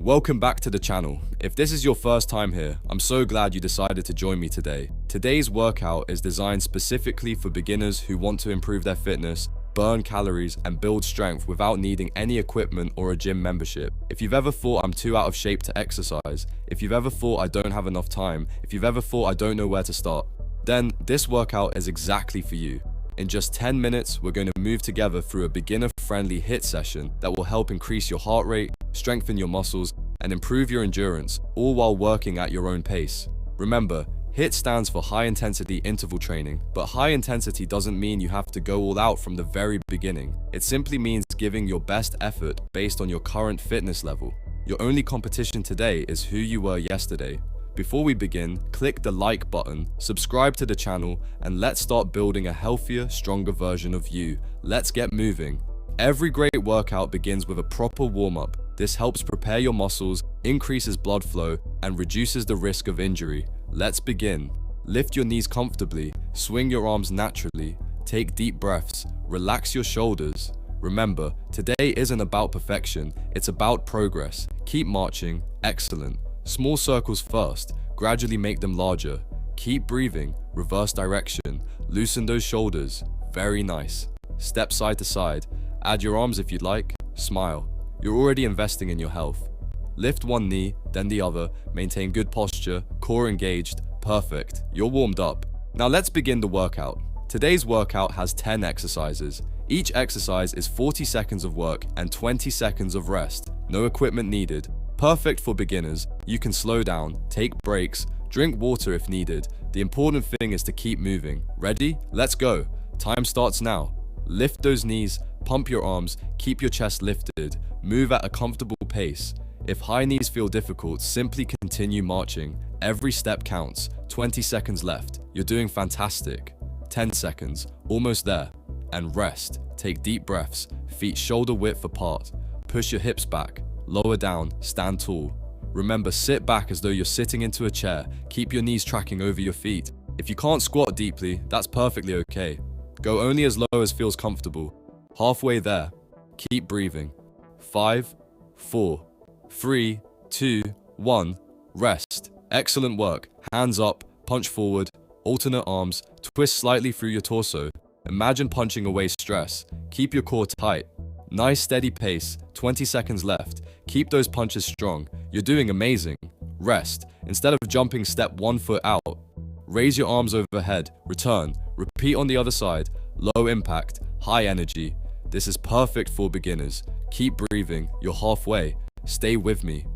Welcome back to the channel. If this is your first time here, I'm so glad you decided to join me today. Today's workout is designed specifically for beginners who want to improve their fitness, burn calories, and build strength without needing any equipment or a gym membership. If you've ever thought I'm too out of shape to exercise, if you've ever thought I don't have enough time, if you've ever thought I don't know where to start, then this workout is exactly for you. In just 10 minutes, we're going to move together through a beginner-friendly HIIT session that will help increase your heart rate, strengthen your muscles, and improve your endurance, all while working at your own pace. Remember, HIIT stands for high intensity interval training, but high intensity doesn't mean you have to go all out from the very beginning. It simply means giving your best effort based on your current fitness level. Your only competition today is who you were yesterday. Before we begin, click the like button, subscribe to the channel, and let's start building a healthier, stronger version of you. Let's get moving. Every great workout begins with a proper warm-up. This helps prepare your muscles, increases blood flow, and reduces the risk of injury. Let's begin. Lift your knees comfortably, swing your arms naturally, take deep breaths, relax your shoulders. Remember, today isn't about perfection, it's about progress. Keep marching, excellent. Small circles first, gradually make them larger. Keep breathing, reverse direction, loosen those shoulders, very nice. Step side to side, add your arms if you'd like, smile. You're already investing in your health. Lift one knee, then the other, maintain good posture, core engaged, perfect. You're warmed up. Now let's begin the workout. Today's workout has 10 exercises. Each exercise is 40 seconds of work and 20 seconds of rest. No equipment needed. Perfect for beginners. You can slow down, take breaks, drink water if needed. The important thing is to keep moving. Ready? Let's go. Time starts now. Lift those knees, pump your arms, keep your chest lifted, move at a comfortable pace. If high knees feel difficult, simply continue marching. Every step counts. 20 seconds left. You're doing fantastic. 10 seconds, almost there. And rest. Take deep breaths, feet shoulder width apart. Push your hips back. Lower down, stand tall. Remember, sit back as though you're sitting into a chair. Keep your knees tracking over your feet. If you can't squat deeply, that's perfectly okay. Go only as low as feels comfortable. Halfway there. Keep breathing. 5, 4, 3, 2, 1. Rest. Excellent work. Hands up, punch forward, alternate arms, twist slightly through your torso. Imagine punching away stress. Keep your core tight. Nice steady pace, 20 seconds left. Keep those punches strong. You're doing amazing. Rest. Instead of jumping, step 1 foot out. Raise your arms overhead. Return. Repeat on the other side. Low impact, high energy. This is perfect for beginners. Keep breathing. You're halfway. Stay with me.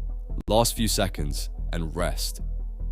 Last few seconds and rest.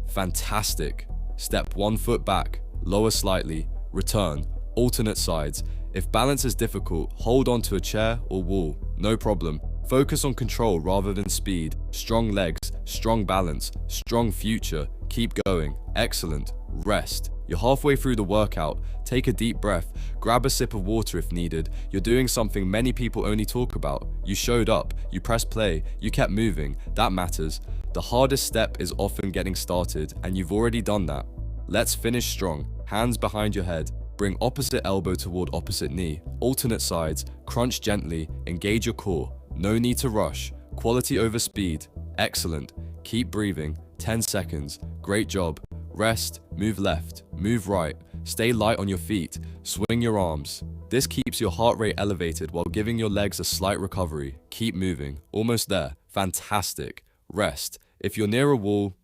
Fantastic. Step 1 foot back. Lower slightly. Return. Alternate sides. If balance is difficult, hold on to a chair or wall. No problem. Focus on control rather than speed. Strong legs, strong balance, strong future. Keep going. Excellent. Rest. You're halfway through the workout. Take a deep breath. Grab a sip of water if needed. You're doing something many people only talk about. You showed up. You pressed play. You kept moving. That matters. The hardest step is often getting started, and you've already done that. Let's finish strong. Hands behind your head. Bring opposite elbow toward opposite knee. Alternate sides. Crunch gently. Engage your core. No need to rush. Quality over speed. Excellent. Keep breathing. 10 seconds. Great job. Rest. Move left. Move right. Stay light on your feet. Swing your arms. This keeps your heart rate elevated while giving your legs a slight recovery. Keep moving. Almost there. Fantastic. Rest. If you're near a wall,